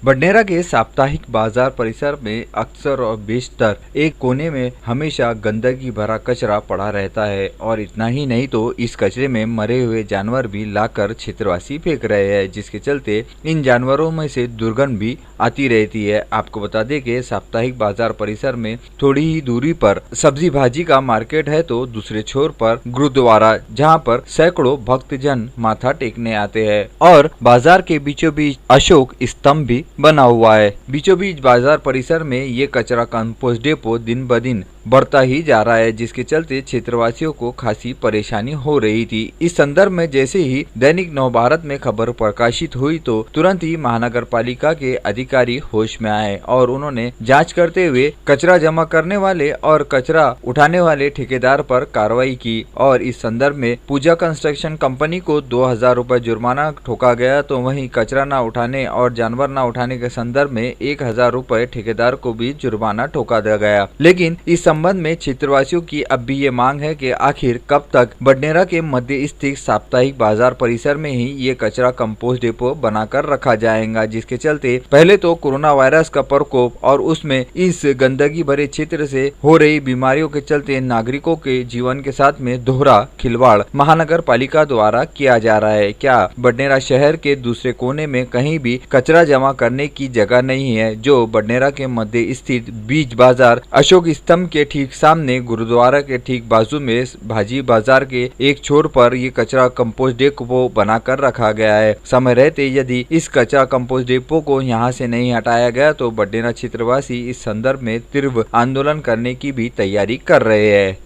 बडनेरा के साप्ताहिक बाजार परिसर में अक्सर और बेशतर एक कोने में हमेशा गंदगी भरा कचरा पड़ा रहता है और इतना ही नहीं तो इस कचरे में मरे हुए जानवर भी लाकर क्षेत्रवासी फेंक रहे हैं, जिसके चलते इन जानवरों में से दुर्गंध भी आती रहती है। आपको बता दें कि साप्ताहिक बाजार परिसर में थोड़ी ही दूरी पर सब्जी भाजी का मार्केट है तो दूसरे छोर पर गुरुद्वारा, जहाँ पर सैकड़ों भक्तजन माथा टेकने आते हैं और बाजार के बीचों बीच अशोक स्तंभ भी बना हुआ है। बीचों बीच बाजार परिसर में ये कचरा कंपोस्ट डेपो दिन ब दिन बढ़ता ही जा रहा है, जिसके चलते क्षेत्रवासियों को खासी परेशानी हो रही थी। इस संदर्भ में जैसे ही दैनिक नवभारत में खबर प्रकाशित हुई तो तुरंत ही महानगर पालिका के अधिकारी होश में आए और उन्होंने जांच करते हुए कचरा जमा करने वाले और कचरा उठाने वाले ठेकेदार पर कार्रवाई की और इस संदर्भ में पूजा कंस्ट्रक्शन कंपनी को 2000 रुपए जुर्माना ठोका गया, तो वहीं कचरा न उठाने और जानवर न उठाने के संदर्भ में 1000 रुपए ठेकेदार को भी जुर्माना ठोका दिया गया। लेकिन इस संबंध में क्षेत्रवासियों की अब भी ये मांग है कि आखिर कब तक बडनेरा के मध्य स्थित साप्ताहिक बाजार परिसर में ही ये कचरा कंपोस्ट डेपो बनाकर रखा जाएगा, जिसके चलते पहले तो कोरोना वायरस का प्रकोप और उसमें इस गंदगी भरे क्षेत्र से हो रही बीमारियों के चलते नागरिकों के जीवन के साथ में दोहरा खिलवाड़ महानगर पालिका द्वारा किया जा रहा है। क्या बडनेरा शहर के दूसरे कोने में कहीं भी कचरा जमा करने की जगह नहीं है, जो बडनेरा के मध्य स्थित बीच बाजार अशोक स्तंभ के ठीक सामने गुरुद्वारा के ठीक बाजू में भाजी बाजार के एक छोर पर ये कचरा कंपोस्ट डेपो बनाकर रखा गया है। समय रहते यदि इस कचरा कंपोस्ट डेपो को यहाँ से नहीं हटाया गया तो बडनेरा क्षेत्रवासी इस संदर्भ में तीव्र आंदोलन करने की भी तैयारी कर रहे हैं।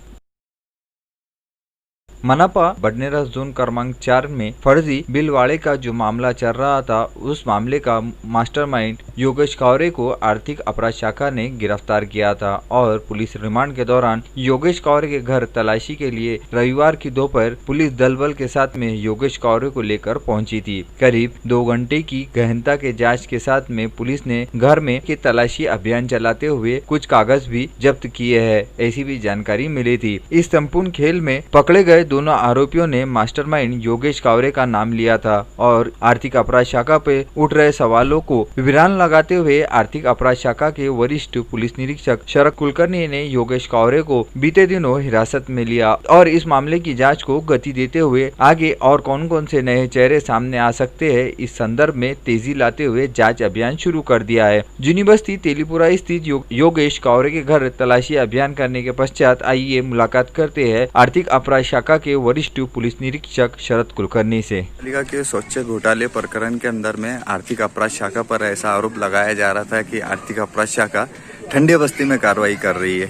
मनपा बडनेरा जोन क्रमांक 4 में फर्जी बिलवाड़े का जो मामला चल रहा था, उस मामले का मास्टरमाइंड योगेश कावरे को आर्थिक अपराध शाखा ने गिरफ्तार किया था और पुलिस रिमांड के दौरान योगेश कावरे के घर तलाशी के लिए रविवार की दोपहर पुलिस दल बल के साथ में योगेश कावरे को लेकर पहुंची थी। करीब 2 घंटे की गहनता के जांच के साथ में पुलिस ने घर में के तलाशी अभियान चलाते हुए कुछ कागज भी जब्त किए हैं, ऐसी भी जानकारी मिली थी। इस संपूर्ण खेल में पकड़े गए दोनों आरोपियों ने मास्टरमाइंड योगेश कावरे का नाम लिया था और आर्थिक अपराध शाखा पे उठ रहे सवालों को विराम लगाते हुए आर्थिक अपराध शाखा के वरिष्ठ पुलिस निरीक्षक शरद कुलकर्णी ने योगेश कावरे को बीते दिनों हिरासत में लिया और इस मामले की जांच को गति देते हुए आगे और कौन कौन से नए चेहरे सामने आ सकते हैं, इस संदर्भ में तेजी लाते हुए जाँच अभियान शुरू कर दिया है। जुनी बस्ती तेलीपुरा स्थित योगेश कावरे के घर तलाशी अभियान करने के पश्चात आइए मुलाकात करते हैं आर्थिक अपराध शाखा के वरिष्ठ पुलिस निरीक्षक शरद कुलकर्णी से। पालिका के स्वच्छ घोटाले प्रकरण के अंदर में आर्थिक अपराध शाखा पर ऐसा आरोप लगाया जा रहा था कि आर्थिक अपराध शाखा ठंडे बस्ती में कार्रवाई कर रही है,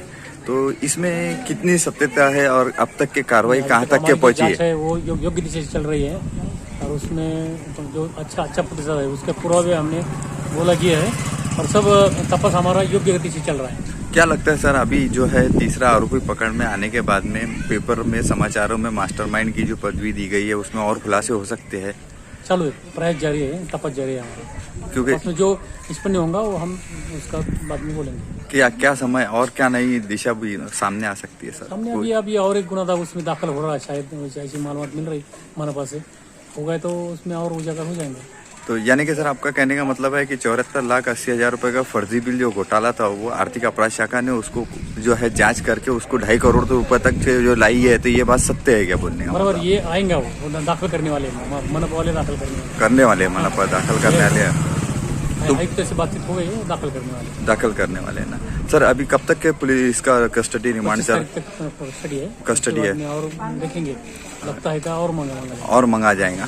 तो इसमें कितनी सत्यता है और अब तक की कार्रवाई कहां तक के पहुंची है? वो योग्य दिशा से चल रही है और उसमें जो अच्छा प्रतिशत है उसके पूरा भी हमने बोला किया है और सब तपास हमारा योग्य गति से चल रहा है। क्या लगता है सर, अभी जो है तीसरा आरोपी पकड़ में आने के बाद में पेपर में समाचारों में मास्टरमाइंड की जो पदवी दी गई है उसमें और खुलासे हो सकते हैं? चलो प्रयास जारी है, तपास जारी है हमारा, क्योंकि उसमें जो निष्पन्न होगा वो हम उसका बाद में बोलेंगे। क्या समय और क्या नई दिशा भी सामने आ सकती है सर? सामने अभी और एक गुना था उसमें दाखिल हो रहा है, शायद ऐसी मालूमात मिल रही मनपा से, हो गए तो उसमें और उजागर हो जाएंगे। तो यानी कि सर आपका कहने का मतलब है कि 74,80,000 रुपए का फर्जी बिल जो घोटाला था वो आर्थिक अपराध शाखा ने उसको जो है जांच करके उसको 2.5 करोड़ रुपए तक जो लाई है, तो ये बात सत्य है क्या बोलने का? बराबर, ये आएंगे वो दाखिल करने वाले मनपा वाले दाखिल करने वाले मनपा दाखिल करने वाले तो से बातचीत हो गई है, दाखिल करने वाले ना सर। अभी कब तक के पुलिस का कस्टडी रिमांड सर? कस्टडी है और देखेंगे लगता है और मंगा जाएगा।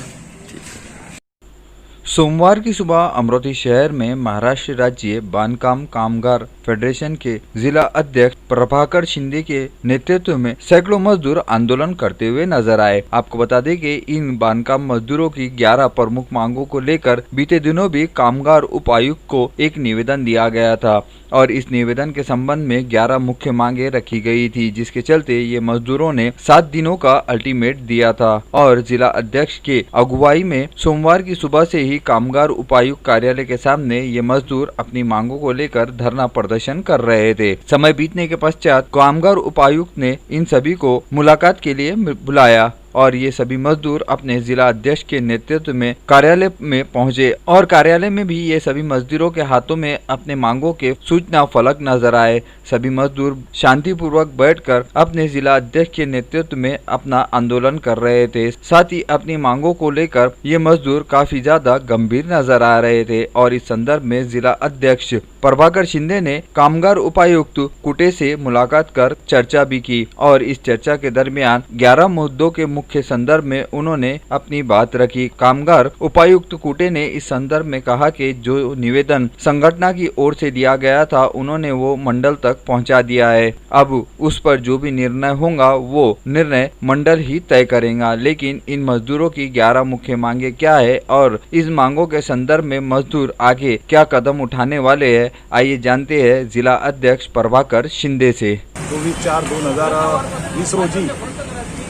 सोमवार की सुबह अमरोती शहर में महाराष्ट्र राज्य बांधकाम कामगार फेडरेशन के जिला अध्यक्ष प्रभाकर शिंदे के नेतृत्व में सैकड़ों मजदूर आंदोलन करते हुए नजर आए। आपको बता दें कि इन बांधकाम मजदूरों की 11 प्रमुख मांगों को लेकर बीते दिनों भी कामगार उपायुक्त को एक निवेदन दिया गया था और इस निवेदन के संबंध में 11 मुख्य मांगे रखी गई थी, जिसके चलते ये मजदूरों ने 7 दिनों का अल्टीमेट दिया था और जिला अध्यक्ष के अगुवाई में सोमवार की सुबह से ही कामगार उपायुक्त कार्यालय के सामने ये मजदूर अपनी मांगों को लेकर धरना प्रदर्शन कर रहे थे। समय बीतने के पश्चात कामगार उपायुक्त ने इन सभी को मुलाकात के लिए बुलाया और ये सभी मजदूर अपने जिला अध्यक्ष के नेतृत्व में कार्यालय में पहुंचे और कार्यालय में भी ये सभी मजदूरों के हाथों में अपने मांगों के सूचना फलक नजर आए। सभी मजदूर शांतिपूर्वक बैठकर अपने जिला अध्यक्ष के नेतृत्व में अपना आंदोलन कर रहे थे। साथ ही अपनी मांगों को लेकर ये मजदूर काफी ज्यादा गंभीर नजर आ रहे थे और इस संदर्भ में जिला अध्यक्ष प्रभाकर शिंदे ने कामगार उपायुक्त कुटे से मुलाकात कर चर्चा भी की और इस चर्चा के दरमियान 11 मुद्दों के मुख्य संदर्भ में उन्होंने अपनी बात रखी। कामगार उपायुक्त कुटे ने इस संदर्भ में कहा कि जो निवेदन संगठन की ओर से दिया गया था उन्होंने वो मंडल तक पहुंचा दिया है। अब उस पर जो भी निर्णय होगा वो निर्णय मंडल ही तय करेगा, लेकिन इन मजदूरों की 11 मुख्य मांगे क्या है और इस मांगों के संदर्भ में मजदूर आगे क्या कदम उठाने वाले हैं, आइए जानते हैं जिला अध्यक्ष प्रभाकर शिंदे से। 24/4/2020 रोजी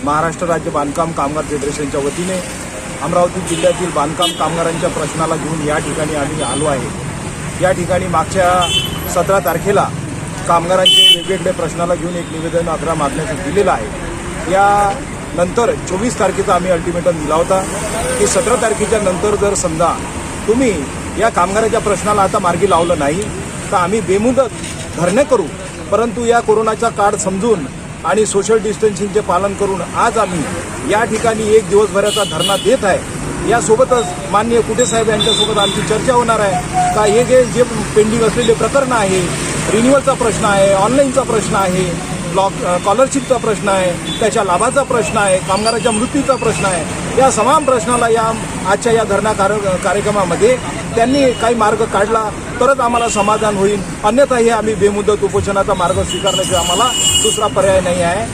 महाराष्ट्र राज्य बांधकाम कामगार फेडरेशनच्या वतीने अमरावती जिल्ह्यातील बांधकाम कामगारांच्या प्रश्नाला घेऊन या ठिकाणी आम्ही आलो आहे। या ठिकाणी मागच्या 17 तारखेला कामगारांचे वेगवेगळे प्रश्नाला घेऊन एक निवेदन 11 मागण्यासाठी दिलेलं आहे। या नंतर 24 तारखेचा आम्ही अल्टिमेटम दिला होता की 17 तारखेच्या नंतर जर समजा तुम्ही या कामगाराच्या प्रश्नाला आता मार्गी लावलं नाही तर आम्ही बेमुदत धरणे करू, परंतु या कोरोनाचा काळ समजून आणि सोशल डिस्टन्सिंगचे पालन करून आज आम्ही या ठिकाणी एक दिवसभराचा धरणा देत आहे। यासोबतच माननीय कुटे साहेब यांच्यासोबत आमची चर्चा होणार आहे का हे जे पेंडिंग असलेले प्रकरण आहे, रिन्युअलचा प्रश्न आहे, ऑनलाईनचा प्रश्न आहे, स्कॉलरशिपचा प्रश्न आहे, त्याच्या लाभाचा प्रश्न आहे, कामगाराच्या मृत्यूचा प्रश्न आहे, या समान प्रश्नाला या आजच्या या धरणा कार्यक्रमामध्ये त्यांनी काही मार्ग काढला तरच आम्हाला समाधान होईल, अन्यथा हे आम्ही बेमुदत उपोषणाचा मार्ग स्वीकारण्याशिवाय आम्हाला दूसरा पर्याय नहीं है।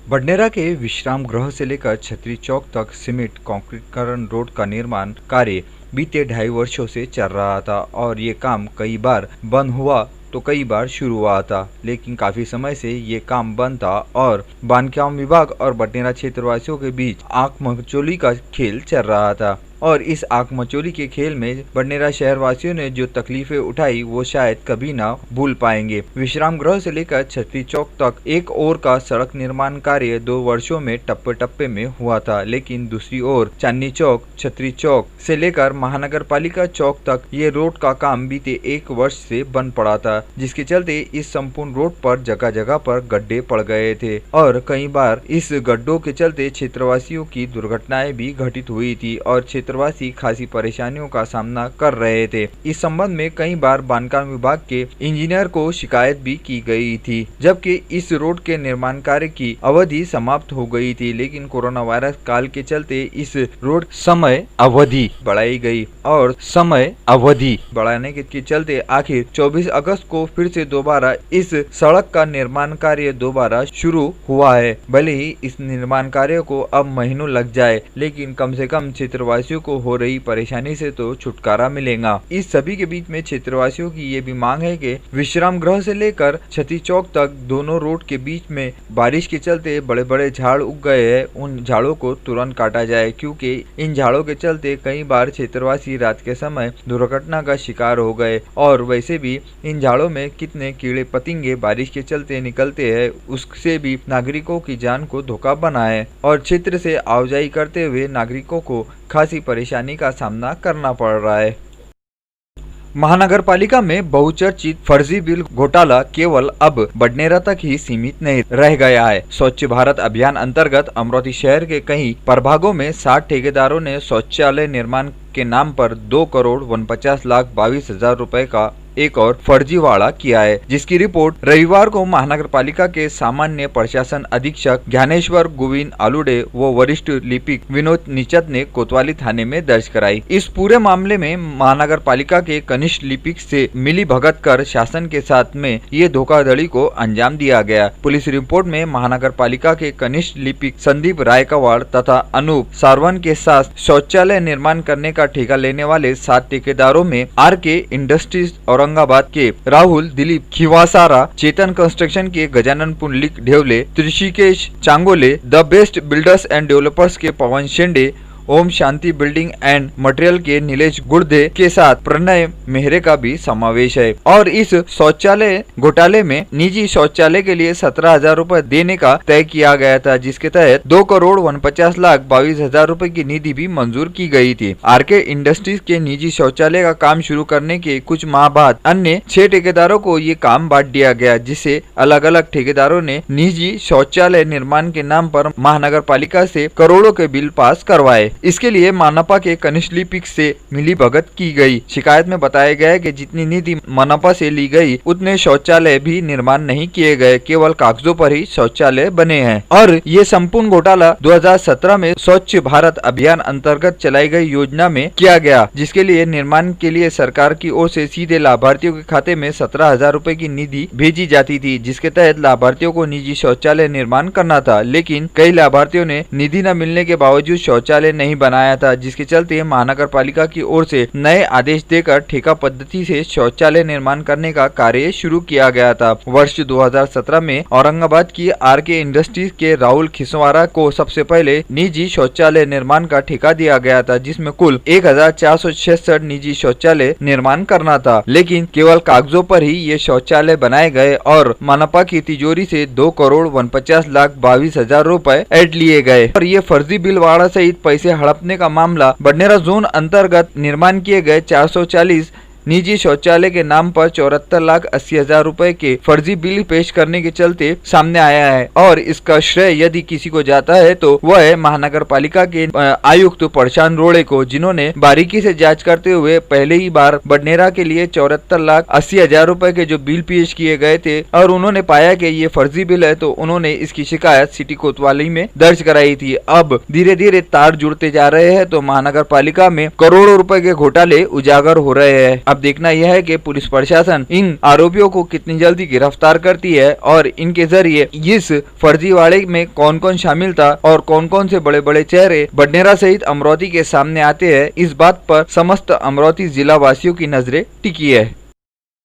बडनेरा के विश्राम गृह से लेकर छतरी चौक तक सीमेंट कंक्रीटीकरण रोड का निर्माण कार्य बीते 2.5 वर्षों से चल रहा था और ये काम कई बार बंद हुआ तो कई बार शुरू हुआ था, लेकिन काफी समय से ये काम बंद था और बांधकाम विभाग और बडनेरा क्षेत्रवासियों के बीच आंख मचोली का खेल चल रहा था और इस आंख मचोली के खेल में बडनेरा शहरवासियों ने जो तकलीफें उठाई वो शायद कभी ना भूल पाएंगे। विश्राम गृह से लेकर छतरी चौक तक एक ओर का सड़क निर्माण कार्य 2 वर्षों में टप्पे टप्पे में हुआ था, लेकिन दूसरी ओर चांदनी चौक, छतरी चौक से लेकर महानगर पालिका चौक तक ये रोड का काम बीते 1 वर्ष से बंद पड़ा था, जिसके चलते इस संपूर्ण रोड पर जगह जगह पर गड्ढे पड़ गए थे और कई बार इस गड्ढों के चलते क्षेत्रवासियों की दुर्घटनाएं भी घटित हुई थी और क्षेत्रवासी खासी परेशानियों का सामना कर रहे थे। इस संबंध में कई बार बांधकाम विभाग के इंजीनियर को शिकायत भी की गई थी, जबकि इस रोड के निर्माण कार्य की अवधि समाप्त हो गई थी, लेकिन कोरोना वायरस काल के चलते इस रोड समय अवधि बढ़ाई गई और समय अवधि बढ़ाने के चलते आखिर 24 अगस्त को फिर से दोबारा इस सड़क का निर्माण कार्य दोबारा शुरू हुआ है। भले ही इस निर्माण कार्य को अब महीनों लग जाए, लेकिन कम से कम क्षेत्रवासियों को हो रही परेशानी से तो छुटकारा मिलेगा। इस सभी के बीच में क्षेत्रवासियों की ये भी मांग है कि विश्राम गृह से लेकर छतरी चौक तक दोनों रोड के बीच में बारिश के चलते बड़े बड़े झाड़ उग गए हैं, उन झाड़ों को तुरंत काटा जाए, क्योंकि इन झाड़ों के चलते कई बार क्षेत्रवासी रात के समय दुर्घटना का शिकार हो गए और वैसे भी इन झाड़ों में कितने कीड़े पतिंगे बारिश के चलते निकलते हैं, उससे भी नागरिकों की जान को धोखा बना है और क्षेत्र से आवाजाही करते हुए नागरिकों को खासी परेशानी का सामना करना पड़ रहा है। महानगर पालिका में बहुचर्चित फर्जी बिल घोटाला केवल अब बडनेरा तक ही सीमित नहीं रह गया है। स्वच्छ भारत अभियान अंतर्गत अमरोती शहर के कई प्रभागों में 60 ठेकेदारों ने शौचालय निर्माण के नाम पर 2,49,22,000 रुपए का एक और फर्जीवाड़ा किया है, जिसकी रिपोर्ट रविवार को महानगर पालिका के सामान्य प्रशासन अधीक्षक ज्ञानेश्वर गोविंद आलुडे व वरिष्ठ लिपिक विनोद निचत ने कोतवाली थाने में दर्ज कराई। इस पूरे मामले में महानगर पालिका के कनिष्ठ लिपिक से मिली भगत कर शासन के साथ में ये धोखाधड़ी को अंजाम दिया गया। पुलिस रिपोर्ट में महानगर पालिका के कनिष्ठ लिपिक संदीप रायकवाड़ तथा अनूप सारवन के साथ शौचालय निर्माण करने का ठेका लेने वाले 7 ठेकेदारों में आरके इंडस्ट्रीज औरंगाबाद के राहुल दिलीप खिवासारा, चेतन कंस्ट्रक्शन के Gajanan Pundlik Dhewale, Rishikesh Changole, the best builders and developers के Pawan Shende, Om Shanti building and material के नीलेश गुर्दे के साथ प्रणय मेहरे का भी समावेश है। और इस शौचालय घोटाले में निजी शौचालय के लिए 17,000 रूपए देने का तय किया गया था, जिसके तहत 2,49,22,000 रूपए की निधि भी मंजूर की गई थी। आरके इंडस्ट्रीज के निजी शौचालय का काम शुरू करने के कुछ माह बाद अन्य 6 ठेकेदारों को ये काम बांट दिया गया, जिसे अलग अलग ठेकेदारों ने निजी शौचालय निर्माण के नाम पर महानगर पालिका से करोड़ों के बिल पास करवाए। इसके लिए मानपा के कनिष्ठ लिपिक से मिली भगत की गई। शिकायत में बताया गया है कि जितनी निधि मानपा से ली गई उतने शौचालय भी निर्माण नहीं किए गए, केवल कागजों पर ही शौचालय बने हैं। और ये संपूर्ण घोटाला 2017 में स्वच्छ भारत अभियान अंतर्गत चलाई गई योजना में किया गया, जिसके लिए निर्माण के लिए सरकार की ओर से सीधे लाभार्थियों के खाते में 17,000 रूपए की निधि भेजी जाती थी, जिसके तहत लाभार्थियों को निजी शौचालय निर्माण करना था। लेकिन कई लाभार्थियों ने निधि न मिलने के बावजूद शौचालय नहीं बनाया था, जिसके चलते महानगर पालिका की ओर से नए आदेश देकर ठेका पद्धति से शौचालय निर्माण करने का कार्य शुरू किया गया था। वर्ष 2017 में औरंगाबाद की आरके इंडस्ट्रीज के राहुल खिसवारा को सबसे पहले निजी शौचालय निर्माण का ठेका दिया गया था, जिसमें कुल 1,466 निजी शौचालय निर्माण करना था। लेकिन केवल कागजों पर ही ये शौचालय बनाए गए और मानपा की तिजोरी से 2,49,22,000 रूपए ऐड लिए गए। और ये फर्जी बिलवाड़ा सहित पैसे हड़पने का मामला बडनेरा जोन अंतर्गत निर्माण किए गए 440 निजी शौचालय के नाम पर 74,80,000 रूपए के फर्जी बिल पेश करने के चलते सामने आया है। और इसका श्रेय यदि किसी को जाता है तो वह है महानगर पालिका के आयुक्त प्रशांत रोड़े को, जिन्होंने बारीकी से जांच करते हुए पहले ही बार बडनेरा के लिए 74,80,000 रूपए के जो बिल पेश किए गए थे और उन्होंने पाया कि ये फर्जी बिल है, तो उन्होंने इसकी शिकायत सिटी कोतवाली में दर्ज कराई थी। अब धीरे धीरे तार जुड़ते जा रहे हैं, तो महानगर पालिका में करोड़ों रुपए के घोटाले उजागर हो रहे हैं। अब देखना यह है कि पुलिस प्रशासन इन आरोपियों को कितनी जल्दी गिरफ्तार करती है और इनके जरिए इस फर्जीवाड़े में कौन कौन शामिल था और कौन कौन से बड़े बड़े चेहरे बडनेरा सहित अमरावती के सामने आते हैं। इस बात पर समस्त अमरावती जिला वासियों की नजरें टिकी है।